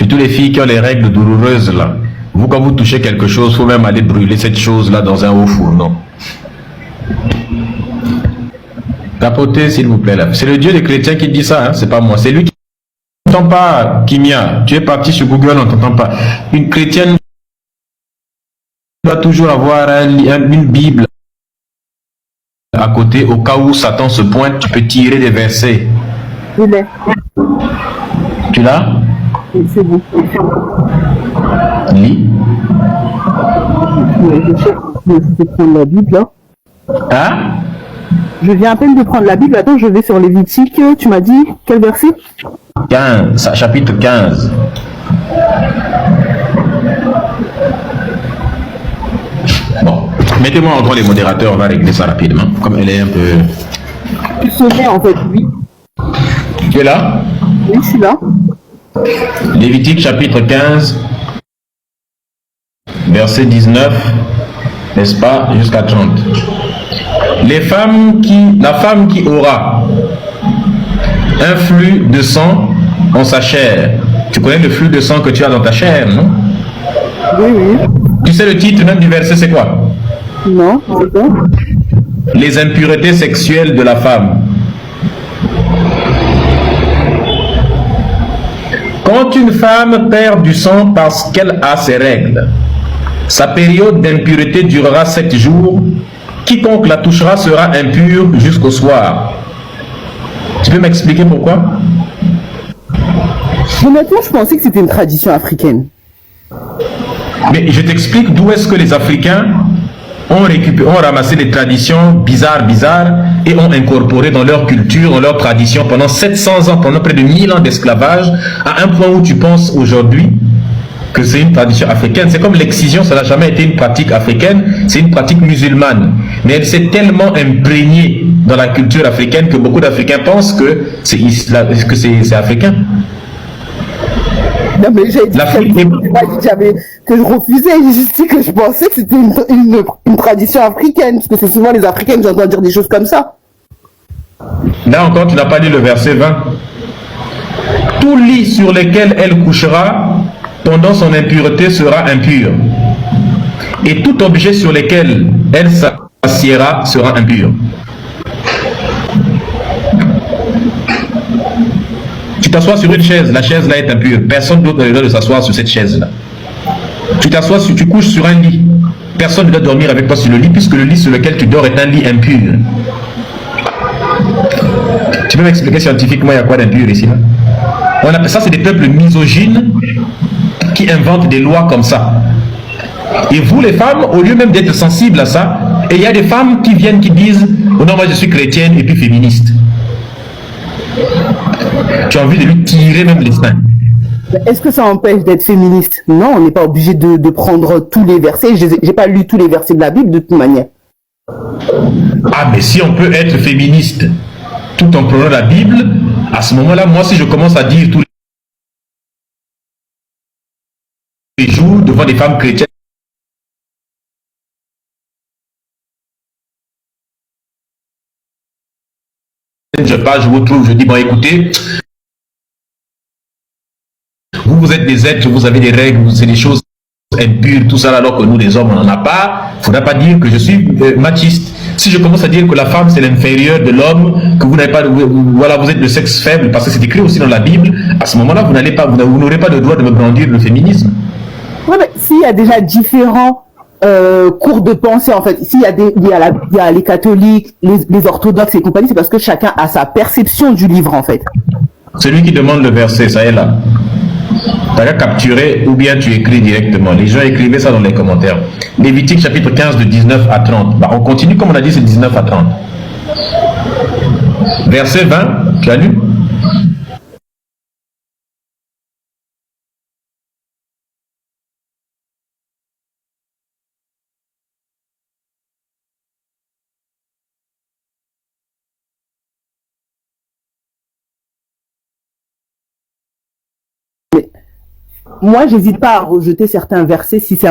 Surtout les filles qui ont les règles douloureuses là. Vous, quand vous touchez quelque chose, il faut même aller brûler cette chose-là dans un haut fourneau. Tapotez, s'il vous plaît, là. C'est le Dieu des chrétiens qui dit ça, hein? C'est pas moi. C'est lui qui n'entend pas, Kimia. Tu es parti sur Google, on t'entend pas. Une chrétienne doit toujours avoir une Bible à côté, au cas où Satan se pointe, tu peux tirer des versets. Je l'ai. Tu l'as? Oui, c'est bon. Lis. Je vais prendre la Bible, là. Hein? Je viens à peine de prendre la Bible. Attends, je vais sur Lévitique. Tu m'as dit quel verset? 15, chapitre 15. Bon, mettez-moi encore les modérateurs, on va régler ça rapidement, comme elle est un peu... Tu sonnais en fait, oui. Tu es là? Oui, je suis là. Lévitique chapitre 15, verset 19, n'est-ce pas, jusqu'à 30. La femme qui aura un flux de sang en sa chair. Tu connais le flux de sang que tu as dans ta chair, non? Oui, oui. Tu sais le titre même du verset, c'est quoi? Non, c'est quoi? Les impuretés sexuelles de la femme. Quand une femme perd du sang parce qu'elle a ses règles, sa période d'impureté durera 7 jours. Quiconque la touchera sera impur jusqu'au soir. Tu peux m'expliquer pourquoi? Honnêtement, je pensais que c'était une tradition africaine. Mais je t'explique d'où est-ce que les Africains ont ramassé des traditions bizarres et ont incorporé dans leur culture, dans leur tradition pendant 700 ans, pendant près de 1000 ans d'esclavage, à un point où tu penses aujourd'hui que c'est une tradition africaine. C'est comme l'excision, ça n'a jamais été une pratique africaine, c'est une pratique musulmane. Mais elle s'est tellement imprégnée dans la culture africaine que beaucoup d'Africains pensent que c'est africain. Non, mais j'ai dit que je refusais, j'ai juste dit que je pensais que c'était une tradition africaine, parce que c'est souvent les Africains que j'entends dire des choses comme ça. Là encore, tu n'as pas lu le verset 20. Tout lit sur lequel elle couchera pendant son impureté sera impur. Et tout objet sur lequel elle s'assiera sera impur. Tu t'assois sur une chaise, la chaise là est impure. Personne d'autre n'a le droit de s'asseoir sur cette chaise là. Tu couches sur un lit. Personne ne doit dormir avec toi sur le lit, puisque le lit sur lequel tu dors est un lit impur. Tu peux m'expliquer scientifiquement il y a quoi d'impur ici là? Ça, c'est des peuples misogynes qui inventent des lois comme ça. Et vous les femmes, au lieu même d'être sensibles à ça, et il y a des femmes qui viennent qui disent oh non, moi je suis chrétienne et puis féministe. Tu as envie de lui tirer même les seins. Est-ce que ça empêche d'être féministe? Non, on n'est pas obligé de prendre tous les versets. J'ai pas lu tous les versets de la Bible de toute manière. Ah, mais si on peut être féministe tout en prenant la Bible, à ce moment-là, moi, si je commence à dire tous les jours devant des femmes chrétiennes, je vous trouve, je dis, bon, écoutez, vous êtes des êtres, vous avez des règles, c'est des choses impures, tout ça, alors que nous, les hommes, on n'en a pas. Il ne faudra pas dire que je suis machiste. Si je commence à dire que la femme, c'est l'inférieur de l'homme, que vous n'avez pas, voilà, vous êtes de sexe faible, parce que c'est écrit aussi dans la Bible, à ce moment-là, vous n'aurez pas le droit de me brandir le féminisme. Oui, mais s'il y a déjà différents cours de pensée, en fait, s'il y a il y a les catholiques, les orthodoxes et compagnie, c'est parce que chacun a sa perception du livre, en fait. Celui qui demande le verset, ça est là. Tu as qu'à capturer ou bien tu écris directement. Les gens écrivaient ça dans les commentaires. Lévitique chapitre 15 de 19 à 30. Bah, on continue comme on a dit, c'est 19 à 30. Verset 20, tu as lu? Moi, j'hésite pas à rejeter certains versets si c'est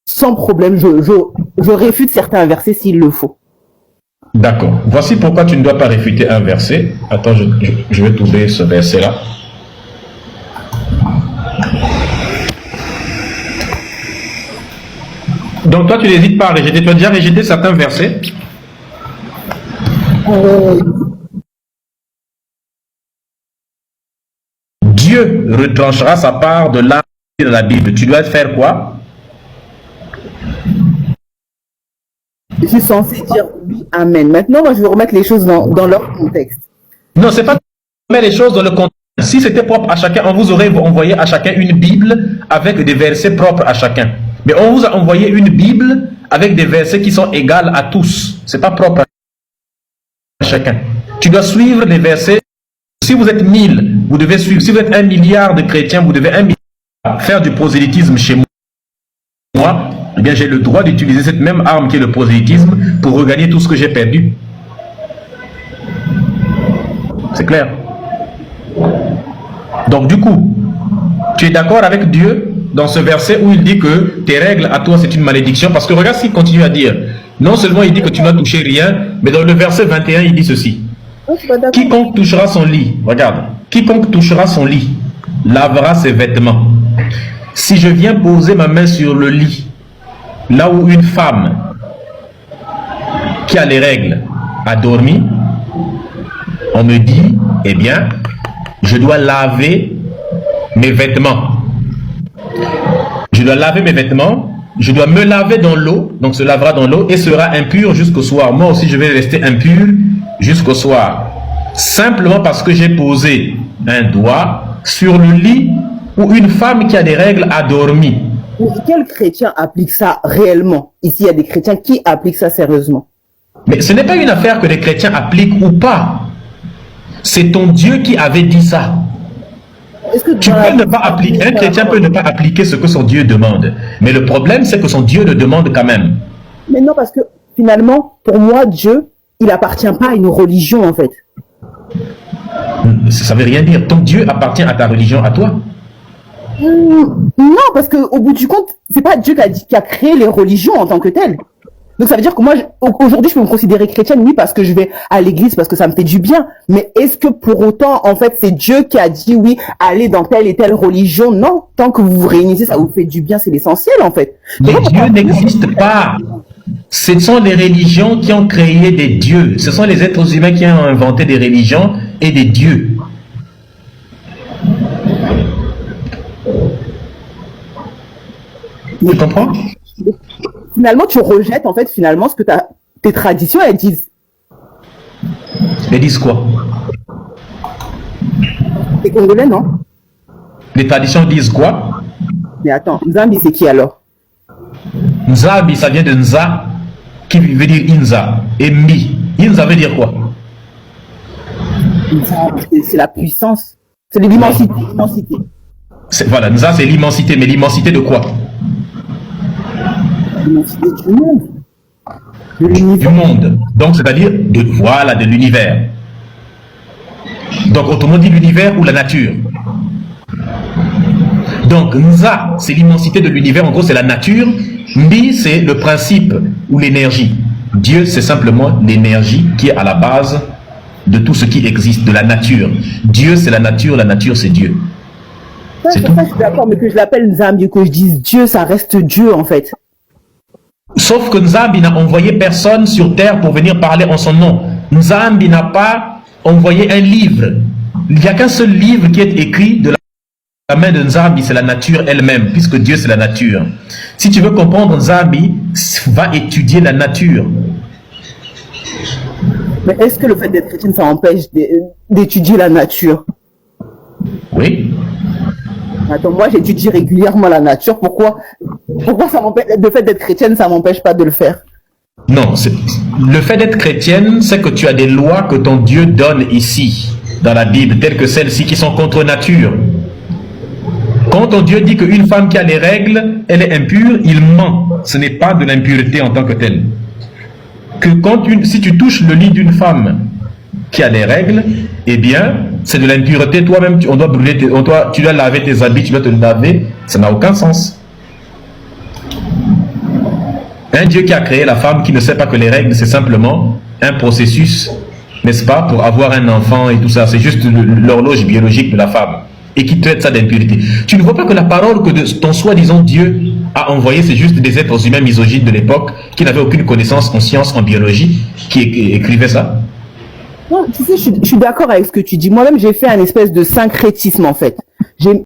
sans problème. Je réfute certains versets s'il le faut. D'accord. Voici pourquoi tu ne dois pas réfuter un verset. Attends, je vais trouver ce verset-là. Donc toi, tu n'hésites pas à rejeter. Tu as déjà rejeté certains versets. Dieu retranchera sa part de l'âme dans la Bible. Tu dois faire quoi? Je suis censé dire oui, amen. Maintenant, moi, je vais remettre les choses dans leur contexte. Non, c'est pas mettre les choses dans le contexte. Si c'était propre à chacun, on vous aurait envoyé à chacun une Bible avec des versets propres à chacun. Mais on vous a envoyé une Bible avec des versets qui sont égaux à tous. C'est pas propre à chacun. Tu dois suivre les versets. Si vous êtes 1000, vous devez suivre. Si vous êtes 1 milliard de chrétiens, vous devez 1 milliard faire du prosélytisme chez moi. Eh bien, j'ai le droit d'utiliser cette même arme qui est le prosélytisme pour regagner tout ce que j'ai perdu. C'est clair. Donc, du coup, tu es d'accord avec Dieu dans ce verset où il dit que tes règles à toi c'est une malédiction, parce que regarde ce qu'il continue à dire. Non seulement il dit que tu n'as touché rien, mais dans le verset 21 il dit ceci. Quiconque touchera son lit, regarde, quiconque touchera son lit lavera ses vêtements. Si je viens poser ma main sur le lit, là où une femme qui a les règles a dormi, on me dit, eh bien, je dois laver mes vêtements. Je dois laver mes vêtements, je dois me laver dans l'eau, donc se lavera dans l'eau et sera impur jusqu'au soir. Moi aussi, je vais rester impur jusqu'au soir. Simplement parce que j'ai posé un doigt sur le lit où une femme qui a des règles a dormi. Quel chrétien applique ça réellement? Ici, il y a des chrétiens qui appliquent ça sérieusement. Mais ce n'est pas une affaire que les chrétiens appliquent ou pas. C'est ton Dieu qui avait dit ça. Tu peux ne pas appliquer, un chrétien peut ne pas appliquer ce que son Dieu demande. Mais le problème, c'est que son Dieu le demande quand même. Mais non, parce que finalement, pour moi, Dieu, il appartient pas à une religion, en fait. Ça veut rien dire. Ton Dieu appartient à ta religion, à toi. Non, parce qu'au bout du compte, c'est pas Dieu qui a créé les religions en tant que telles. Donc ça veut dire que moi, aujourd'hui, je peux me considérer chrétienne, oui, parce que je vais à l'église, parce que ça me fait du bien. Mais est-ce que pour autant, en fait, c'est Dieu qui a dit, oui, allez dans telle et telle religion? Non, tant que vous vous réunissez, ça vous fait du bien, c'est l'essentiel, en fait. Mais Dieu n'existe pas. Ce sont les religions qui ont créé des dieux. Ce sont les êtres humains qui ont inventé des religions et des dieux. Tu comprends? Finalement, tu rejettes, en fait, finalement, ce que tes traditions, elles disent. Elles disent quoi? T'es congolais, non? Les traditions disent quoi? Mais attends, Nzambi, c'est qui alors? Nzambi, ça vient de Nza, qui veut dire Inza. Et Mi. Inza veut dire quoi? C'est la puissance. C'est l'immensité. Voilà, Nza, c'est l'immensité. Mais l'immensité de quoi? L'immensité du monde. De l'univers. Du monde. Donc, c'est-à-dire, voilà, de l'univers. Donc, autrement dit, l'univers ou la nature. Donc, Nza, c'est l'immensité de l'univers. En gros, c'est la nature. Mbi, c'est le principe ou l'énergie. Dieu, c'est simplement l'énergie qui est à la base de tout ce qui existe, de la nature. Dieu, c'est la nature c'est Dieu. Ça, je suis d'accord, mais que je l'appelle Nzambi, que je dise Dieu, ça reste Dieu, en fait. Sauf que Nzambi n'a envoyé personne sur terre pour venir parler en son nom. Nzambi n'a pas envoyé un livre. Il n'y a qu'un seul livre qui est écrit de la main de Nzambi, c'est la nature elle-même, puisque Dieu c'est la nature. Si tu veux comprendre Nzambi, va étudier la nature. Mais est-ce que le fait d'être chrétien, ça empêche d'étudier la nature? Oui. Attends, moi j'étudie régulièrement la nature. Pourquoi ça m'empêche, le fait d'être chrétienne, ça m'empêche pas de le faire? Non, le fait d'être chrétienne, c'est que tu as des lois que ton Dieu donne ici, dans la Bible, telles que celles-ci qui sont contre nature. Quand ton Dieu dit qu'une femme qui a les règles, elle est impure, il ment. Ce n'est pas de l'impureté en tant que telle. Si tu touches le lit d'une femme qui a les règles, eh bien, c'est de l'impureté. Toi-même, on doit brûler, tu dois laver tes habits, tu dois te laver. Ça n'a aucun sens. Un Dieu qui a créé la femme qui ne sait pas que les règles, c'est simplement un processus, n'est-ce pas, pour avoir un enfant et tout ça. C'est juste l'horloge biologique de la femme. Et qui traite ça d'impureté. Tu ne vois pas que la parole que de ton soi-disant Dieu a envoyé, c'est juste des êtres humains misogynes de l'époque qui n'avaient aucune connaissance en sciences, en biologie, qui écrivaient ça. Non, tu sais, je suis d'accord avec ce que tu dis. Moi-même, j'ai fait un espèce de syncrétisme, en fait.